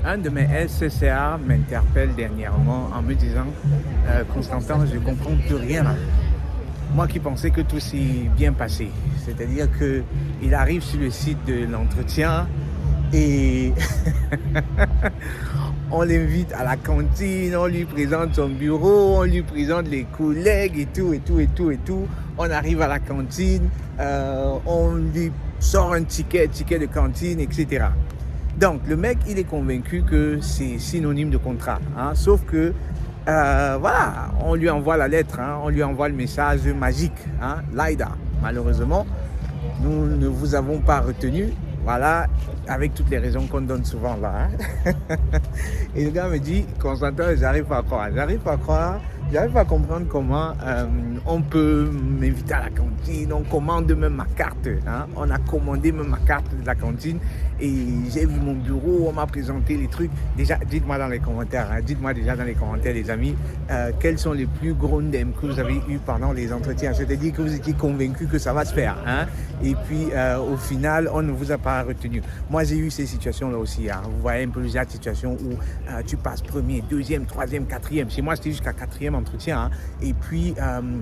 Un de mes SCCA m'interpelle dernièrement en me disant Constantin, je ne comprends plus rien là. Moi qui pensais que tout s'est bien passé. C'est-à-dire qu'il arrive sur le site de l'entretien et on l'invite à la cantine, on lui présente son bureau, on lui présente les collègues et tout. On arrive à la cantine, on lui sort un ticket de cantine, etc. Donc, le mec, il est convaincu que c'est synonyme de contrat. Hein, sauf que, voilà, on lui envoie la lettre, hein, on lui envoie le message magique, hein, LIDA. Malheureusement, nous ne vous avons pas retenu. Voilà, avec toutes les raisons qu'on donne souvent là. Hein. Et le gars me dit, Constantin, j'arrive pas à comprendre comment on peut m'inviter à la cantine, on commande même ma carte. Hein. On a commandé même ma carte de la cantine et j'ai vu mon bureau, on m'a présenté les trucs. Déjà, dites-moi dans les commentaires, hein, les amis, quels sont les plus gros ndèmes que vous avez eu pendant les entretiens. C'est-à-dire que vous étiez convaincus que ça va se faire. Hein. Et puis, au final, on ne vous a pas retenu. Moi, j'ai eu ces situations-là aussi. Hein. Vous voyez un peu déjà situation où tu passes premier, deuxième, troisième, quatrième. Chez moi, c'était jusqu'à quatrième entretien. Hein. Et puis,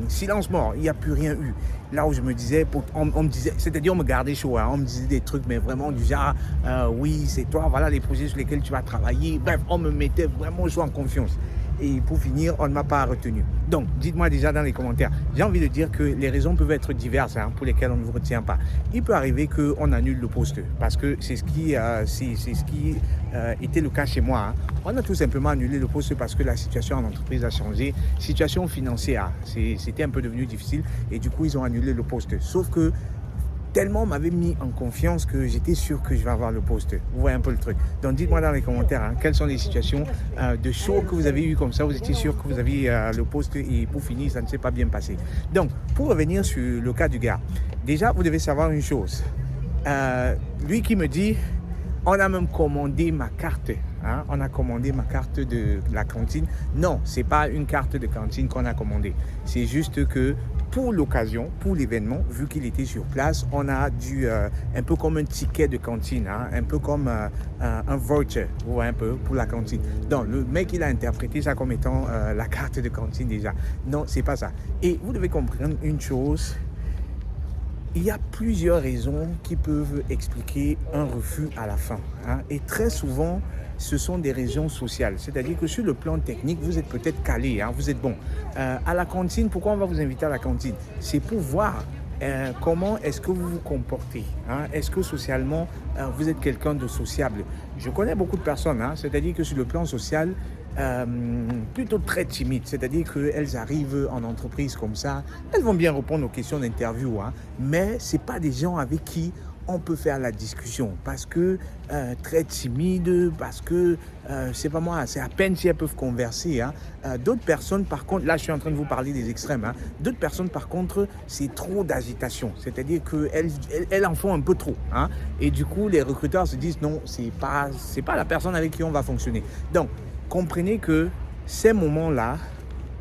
silence mort, il n'y a plus rien eu. Là où je me disais, on me disait, c'est-à-dire on me gardait chaud. Hein. On me disait des trucs, mais vraiment du genre, oui, c'est toi, voilà les projets sur lesquels tu vas travailler. Bref, on me mettait vraiment chaud en confiance. Et pour finir, on ne m'a pas retenu. Donc, dites-moi déjà dans les commentaires. J'ai envie de dire que les raisons peuvent être diverses hein, pour lesquelles on ne vous retient pas. Il peut arriver qu'on annule le poste parce que c'est ce qui était le cas chez moi. Hein. On a tout simplement annulé le poste parce que la situation en entreprise a changé. Situation financière, c'était un peu devenu difficile et du coup, ils ont annulé le poste. Sauf que tellement on m'avait mis en confiance que j'étais sûr que je vais avoir le poste. Vous voyez un peu le truc. Donc dites-moi dans les commentaires hein, quelles sont les situations de show que vous avez eu comme ça. Vous étiez sûr que vous aviez le poste et pour finir, ça ne s'est pas bien passé. Donc, pour revenir sur le cas du gars, déjà, vous devez savoir une chose. Lui qui me dit, on a même commandé ma carte. Hein, on a commandé ma carte de la cantine. Non, ce n'est pas une carte de cantine qu'on a commandée. C'est juste que pour l'occasion, pour l'événement, vu qu'il était sur place, on a dû, un peu comme un ticket de cantine, hein, un peu comme un voucher, vous voyez un peu, pour la cantine. Donc, le mec, il a interprété ça comme étant la carte de cantine déjà. Non, c'est pas ça. Et vous devez comprendre une chose. Il y a plusieurs raisons qui peuvent expliquer un refus à la fin. Hein, et très souvent, ce sont des raisons sociales. C'est-à-dire que sur le plan technique, vous êtes peut-être calé, hein, vous êtes bon. À la cantine, pourquoi on va vous inviter à la cantine? C'est pour voir comment est-ce que vous vous comportez. Hein? Est-ce que socialement, vous êtes quelqu'un de sociable? Je connais beaucoup de personnes, hein, c'est-à-dire que sur le plan social, plutôt très timides, c'est-à-dire qu'elles arrivent en entreprise comme ça, elles vont bien répondre aux questions d'interview, hein, mais ce n'est pas des gens avec qui on peut faire la discussion parce que très timide, parce que c'est pas moi, c'est à peine si elles peuvent converser. Hein. D'autres personnes, par contre, là je suis en train de vous parler des extrêmes, hein. D'autres personnes, par contre, c'est trop d'agitation, c'est-à-dire qu'elles en font un peu trop. Hein. Et du coup, les recruteurs se disent non, c'est pas la personne avec qui on va fonctionner. Donc, comprenez que ces moments-là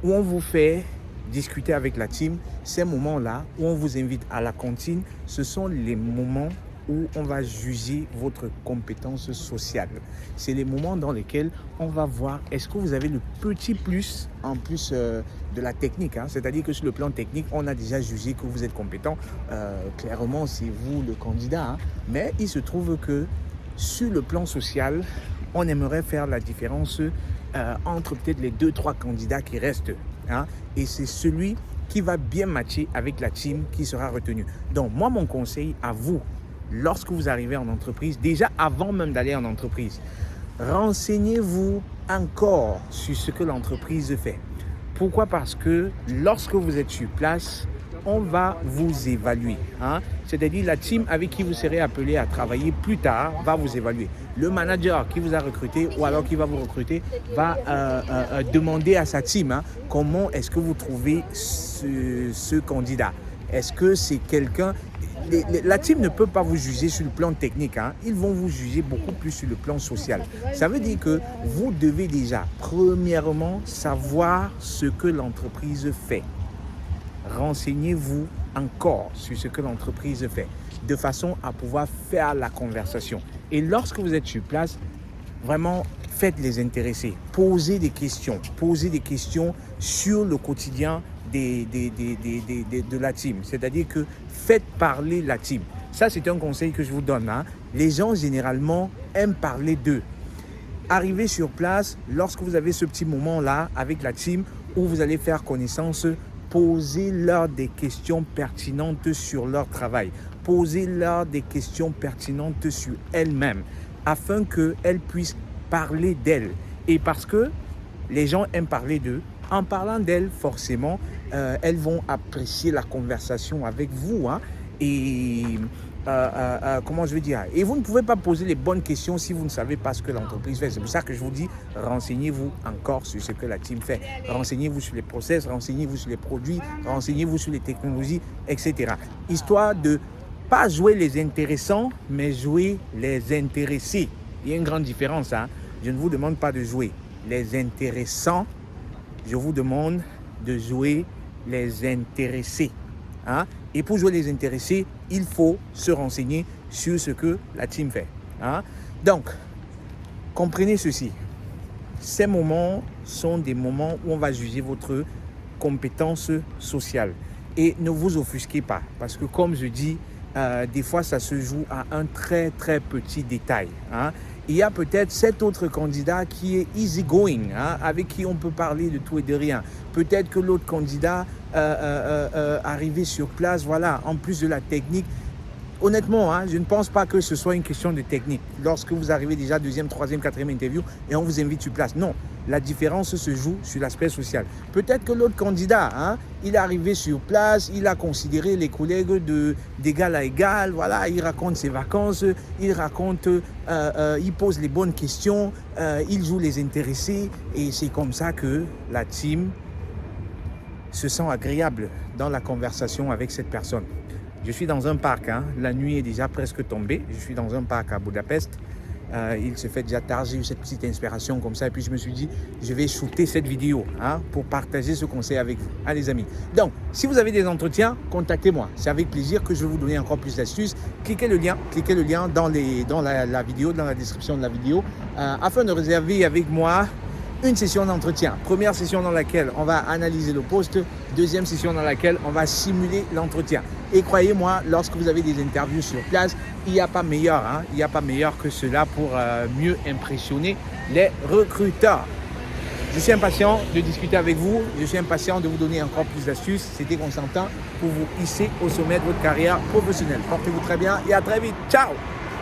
où on vous fait discuter avec la team, ces moments-là où on vous invite à la cantine, ce sont les moments où on va juger votre compétence sociale. C'est les moments dans lesquels on va voir est-ce que vous avez le petit plus en plus de la technique. Hein. C'est-à-dire que sur le plan technique, on a déjà jugé que vous êtes compétent. Clairement, c'est vous le candidat. Hein. Mais il se trouve que sur le plan social, on aimerait faire la différence entre peut-être les 2-3 candidats qui restent. Hein, et c'est celui qui va bien matcher avec la team qui sera retenu. Donc, moi, mon conseil à vous, lorsque vous arrivez en entreprise, déjà avant même d'aller en entreprise, renseignez-vous encore sur ce que l'entreprise fait. Pourquoi? Parce que lorsque vous êtes sur place, on va vous évaluer. Hein? C'est-à-dire la team avec qui vous serez appelé à travailler plus tard va vous évaluer. Le manager qui vous a recruté ou alors qui va vous recruter va demander à sa team hein, comment est-ce que vous trouvez ce candidat. Est-ce que c'est quelqu'un... La team ne peut pas vous juger sur le plan technique. Hein. Ils vont vous juger beaucoup plus sur le plan social. Ça veut dire que vous devez déjà, premièrement, savoir ce que l'entreprise fait. Renseignez-vous encore sur ce que l'entreprise fait, de façon à pouvoir faire la conversation. Et lorsque vous êtes sur place, vraiment, faites les intéressés. Posez des questions sur le quotidien de la team. C'est-à-dire que faites parler la team. Ça, c'est un conseil que je vous donne. Hein. Les gens, généralement, aiment parler d'eux. Arrivez sur place, lorsque vous avez ce petit moment-là avec la team où vous allez faire connaissance, posez-leur des questions pertinentes sur leur travail. Posez-leur des questions pertinentes sur elles-mêmes afin qu'elles puissent parler d'elles. Et parce que les gens aiment parler d'eux, en parlant d'elles, forcément, elles vont apprécier la conversation avec vous. Hein, et comment je veux dire, et vous ne pouvez pas poser les bonnes questions si vous ne savez pas ce que l'entreprise fait. C'est pour ça que je vous dis, renseignez-vous encore sur ce que la team fait. Renseignez-vous sur les process, renseignez-vous sur les produits, renseignez-vous sur les technologies, etc. Histoire de pas jouer les intéressants, mais jouer les intéressés. Il y a une grande différence. Hein? Je ne vous demande pas de jouer les intéressants, je vous demande de jouer les intéressés. Hein? Et pour jouer les intéressés, il faut se renseigner sur ce que la team fait. Hein? Donc, comprenez ceci. Ces moments sont des moments où on va juger votre compétence sociale. Et ne vous offusquez pas, parce que comme je dis, des fois, ça se joue à un très, très petit détail. Hein? Il y a peut-être cet autre candidat qui est easy going, hein, avec qui on peut parler de tout et de rien. Peut-être que l'autre candidat arrivé sur place, voilà, en plus de la technique. Honnêtement, hein, je ne pense pas que ce soit une question de technique. Lorsque vous arrivez déjà deuxième, troisième, quatrième interview et on vous invite sur place. Non, la différence se joue sur l'aspect social. Peut-être que l'autre candidat, hein, il est arrivé sur place, il a considéré les collègues d'égal à égal. Voilà, il raconte ses vacances, il raconte, il pose les bonnes questions, il joue les intéressés. Et c'est comme ça que la team se sent agréable dans la conversation avec cette personne. Je suis dans un parc, hein. La nuit est déjà presque tombée. Je suis dans un parc à Budapest. Il se fait déjà tard, j'ai eu cette petite inspiration comme ça. Et puis je me suis dit, je vais shooter cette vidéo, hein, pour partager ce conseil avec vous. Allez les amis. Donc, si vous avez des entretiens, contactez-moi. C'est avec plaisir que je vais vous donner encore plus d'astuces. Cliquez le lien dans la vidéo, dans la description de la vidéo, afin de réserver avec moi une session d'entretien. Première session dans laquelle on va analyser le poste. Deuxième session dans laquelle on va simuler l'entretien. Et croyez-moi, lorsque vous avez des interviews sur place, il n'y a pas meilleur, hein, il n'y a pas meilleur que cela pour mieux impressionner les recruteurs. Je suis impatient de discuter avec vous. Je suis impatient de vous donner encore plus d'astuces. C'était Constantin pour vous hisser au sommet de votre carrière professionnelle. Portez-vous très bien et à très vite. Ciao!